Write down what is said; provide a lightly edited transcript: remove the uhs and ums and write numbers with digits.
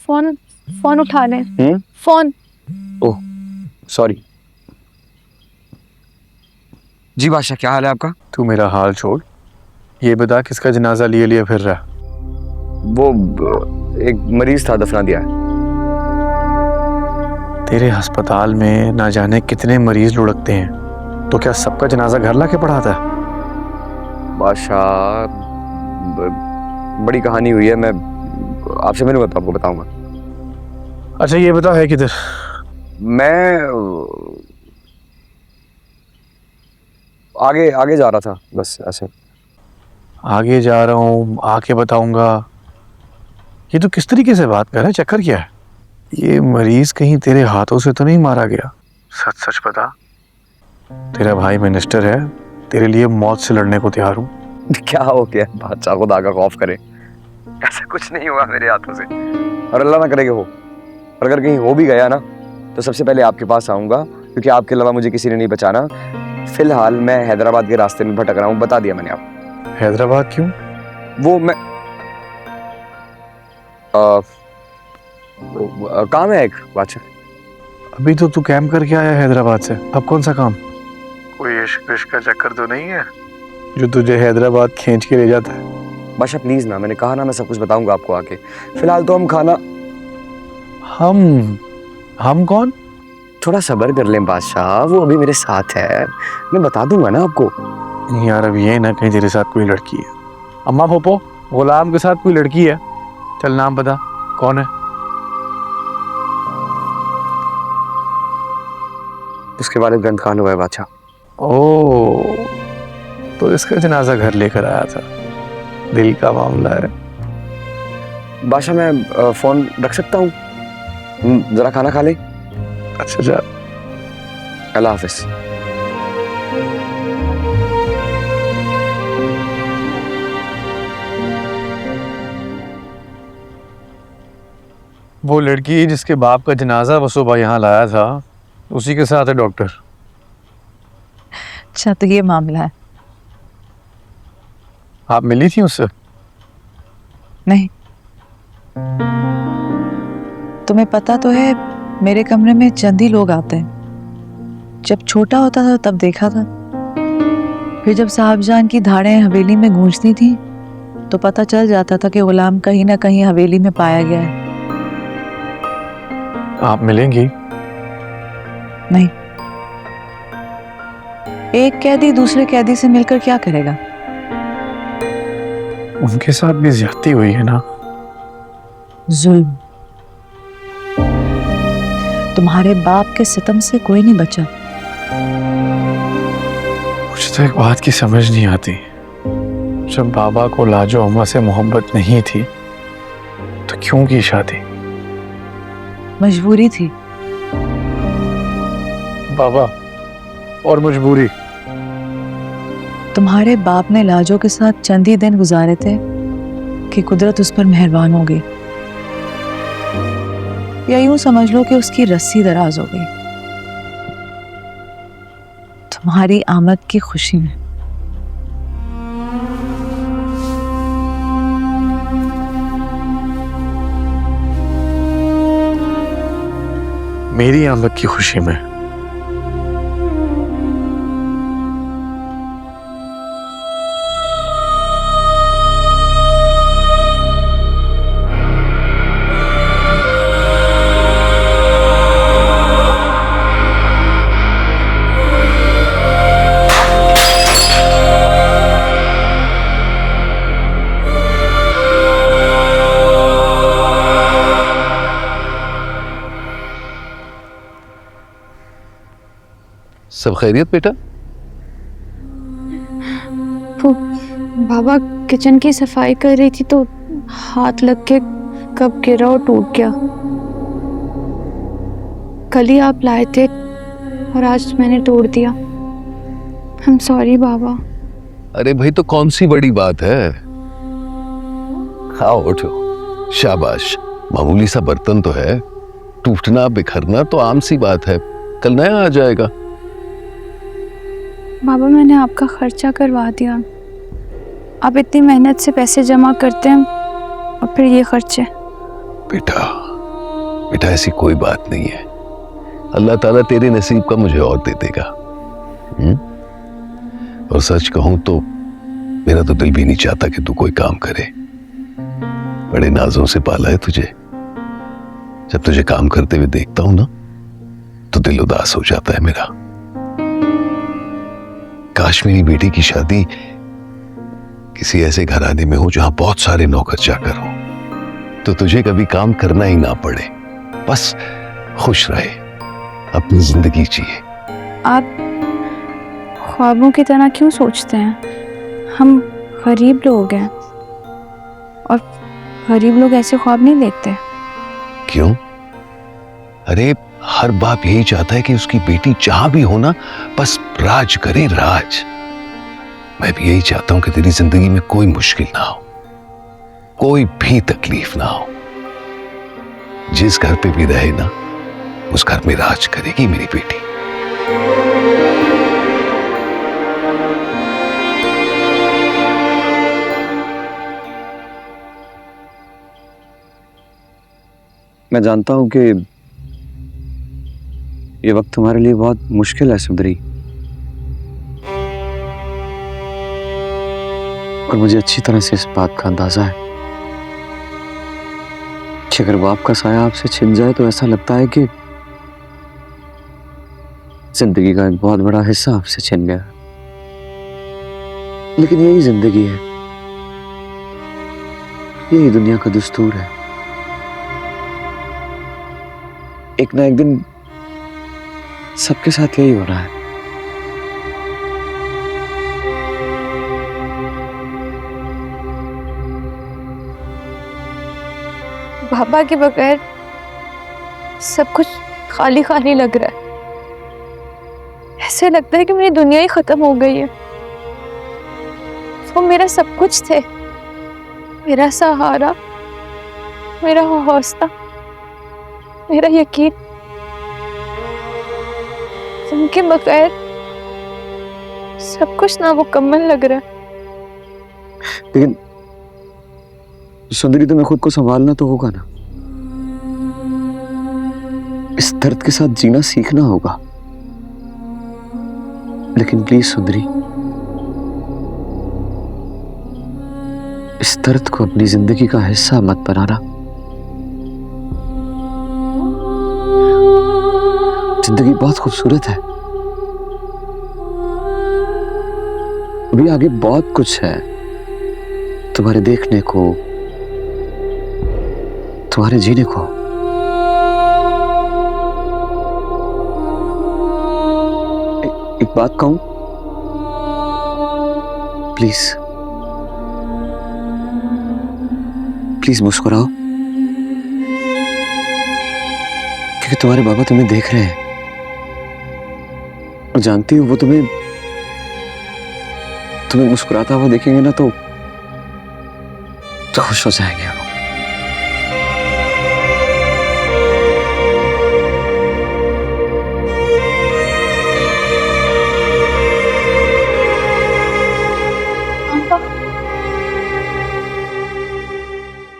Phone phone उठा ले। Phone. Oh sorry. जी बादशाह, क्या हाल है आपका? तू मेरा हाल छोड़, ये बता किसका जनाजा लिए लिए फिर रहा? वो एक मरीज था, दफना दिया है। तेरे अस्पताल में ना जाने कितने मरीज लुढ़कते हैं, तो क्या सबका जनाजा घर लाके पढ़ाता है? बादशाह बड़ी कहानी हुई है, मैं आपसे मिलूंगा तो आपको बताऊंगा। अच्छा ये बता है किधर? मैं आगे आगे जा रहा था, बस ऐसे। आगे जा रहा हूँ, आके बताऊंगा। ये तो किस तरीके से बात कर रहा है? चक्कर क्या है? ये मरीज कहीं तेरे हाथों से तो नहीं मारा गया? सच सच बता। तेरा भाई मिनिस्टर है, तेरे लिए मौत से लड़ने को तैयार हूँ। क्या हो गया बादशाह, खुदा का खौफ करे, ऐसा कुछ नहीं हुआ मेरे हाथों से, और अल्लाह ना करे कि हो। और अगर कहीं हो भी गया ना, तो सबसे पहले आपके पास आऊंगा, क्योंकि आपके अलावा मुझे किसी ने नहीं बचाना। फिलहाल मैं हैदराबाद के रास्ते में भटक रहा हूँ, बता दिया मैंने आपको। हैदराबाद क्यों? वो मैं काम है एक बादशाह। अभी तो तू कैंप करके आया हैदराबाद से, अब कौन सा काम? कोई इश्क विश्क का चक्कर तो नहीं है जो तुझे हैदराबाद खींच के ले जाता है? बादशाह प्लीज ना, मैंने कहा ना मैं सब कुछ बताऊंगा आपको आके। फिलहाल तो हम खाना। हम कौन? थोड़ा सब्र कर लें बादशाह, वो अभी मेरे साथ है, मैं बता दूंगा ना आपको। यार अब ये ना कहीं तेरे साथ कोई लड़की है। अम्मा पोपो, गुलाम के साथ कोई लड़की है? चल नाम बता, कौन है? उसके बाद ग्रंथ खान हुआ है बादशाह। ओ, तो इसका जनाजा घर लेकर आया था, दिल का मामला है। बादशाह मैं फोन रख सकता हूँ? जरा खाना खा ले। अच्छा जा। अल्लाह हाफिज। वो लड़की जिसके बाप का जनाजा वो सुबह यहाँ लाया था, उसी के साथ है डॉक्टर। अच्छा तो ये मामला है। आप मिली थी उससे? नहीं। तुम्हें पता तो है मेरे कमरे में चंद ही लोग आते हैं। जब छोटा होता था तब देखा था, फिर जब साहबजान की धाड़ें हवेली में गूंजती थी तो पता चल जाता था कि गुलाम कहीं ना कहीं हवेली में पाया गया है। आप मिलेंगी? नहीं। एक कैदी दूसरे कैदी से मिलकर क्या करेगा? उनके साथ भी ज्यादती हुई है ना? जुल्म। तुम्हारे बाप के सितम से कोई नहीं बचा। मुझे तो एक बात की समझ नहीं आती, जब बाबा को लाजो अम्मा से मोहब्बत नहीं थी तो क्यों की शादी? मजबूरी थी। बाबा और मजबूरी। तुम्हारे बाप ने लाजो के साथ चंद ही दिन गुजारे थे कि कुदरत उस पर मेहरबान हो गई, या यूं समझ लो कि उसकी रस्सी दराज हो गई तुम्हारी आमद की खुशी में। मेरी आमद की खुशी में? सब खैरियत बेटा? वो बाबा किचन की सफाई कर रही थी तो हाथ लग के कप गिरा और टूट गया। कल ही आप लाए थे और आज मैंने तोड़ दिया। I'm sorry बाबा। अरे भाई तो कौन सी बड़ी बात है, आओ उठो। शाबाश, मामूली सा बर्तन तो है, टूटना बिखरना तो आम सी बात है, कल नया आ जाएगा। बाबा मैंने आपका खर्चा करवा दिया, आप इतनी मेहनत से पैसे जमा करते हैं और फिर ये खर्चे। बेटा बेटा ऐसी कोई बात नहीं है, अल्लाह ताला तेरे नसीब का मुझे और दे देगा। और सच कहूं तो मेरा तो दिल भी नहीं चाहता कि तू कोई काम करे। बड़े नाजों से पाला है तुझे, जब तुझे काम करते हुए देखता हूं ना तो दिल उदास हो जाता है मेरा। काश मेरी बेटी की शादी किसी ऐसे घराने में हो जहां बहुत सारे नौकर चाकर हो, तो तुझे कभी काम करना ही ना पड़े, बस खुश रहे, अपनी जिंदगी जिए। आप ख्वाबों की तरह क्यों सोचते हैं? हम गरीब लोग हैं और गरीब लोग ऐसे ख्वाब नहीं देखते। क्यों? अरे हर बाप यही चाहता है कि उसकी बेटी जहां भी हो ना बस राज करे, राज। मैं भी यही चाहता हूं कि तेरी जिंदगी में कोई मुश्किल ना हो, कोई भी तकलीफ ना हो। जिस घर पे भी रहे ना उस घर में राज करेगी मेरी बेटी। मैं जानता हूं कि ये वक्त तुम्हारे लिए बहुत मुश्किल है सुंदरी, और मुझे अच्छी तरह से इस बात का अंदाजा है कि अगर बाप का साया आपसे छिन जाए तो ऐसा लगता है कि जिंदगी का एक बहुत बड़ा हिस्सा आपसे छिन गया। लेकिन यही जिंदगी है, यही दुनिया का दस्तूर है। एक ना एक दिन सबके साथ यही हो रहा है। बाबा के बगैर सब कुछ खाली खाली लग रहा है। ऐसे लगता है कि मेरी दुनिया ही खत्म हो गई है। वो मेरा सब कुछ थे, मेरा सहारा, मेरा हौसला, मेरा यकीन। उनके बगैर सब कुछ नामुकम्मल लग रहा है। लेकिन सुंदरी, तुम्हें खुद को संभालना तो होगा ना, इस दर्द के साथ जीना सीखना होगा। लेकिन प्लीज सुंदरी, इस दर्द को अपनी जिंदगी का हिस्सा मत बनाना। जिंदगी बहुत खूबसूरत है, अभी आगे बहुत कुछ है तुम्हारे देखने को, तुम्हारे जीने को। एक बात कहूं, प्लीज प्लीज मुस्कुराओ, क्योंकि तुम्हारे बाबा तुम्हें देख रहे हैं और जानती हो वो तुम्हें मुस्कुराता हुआ देखेंगे ना तो खुश हो जाएंगे वो।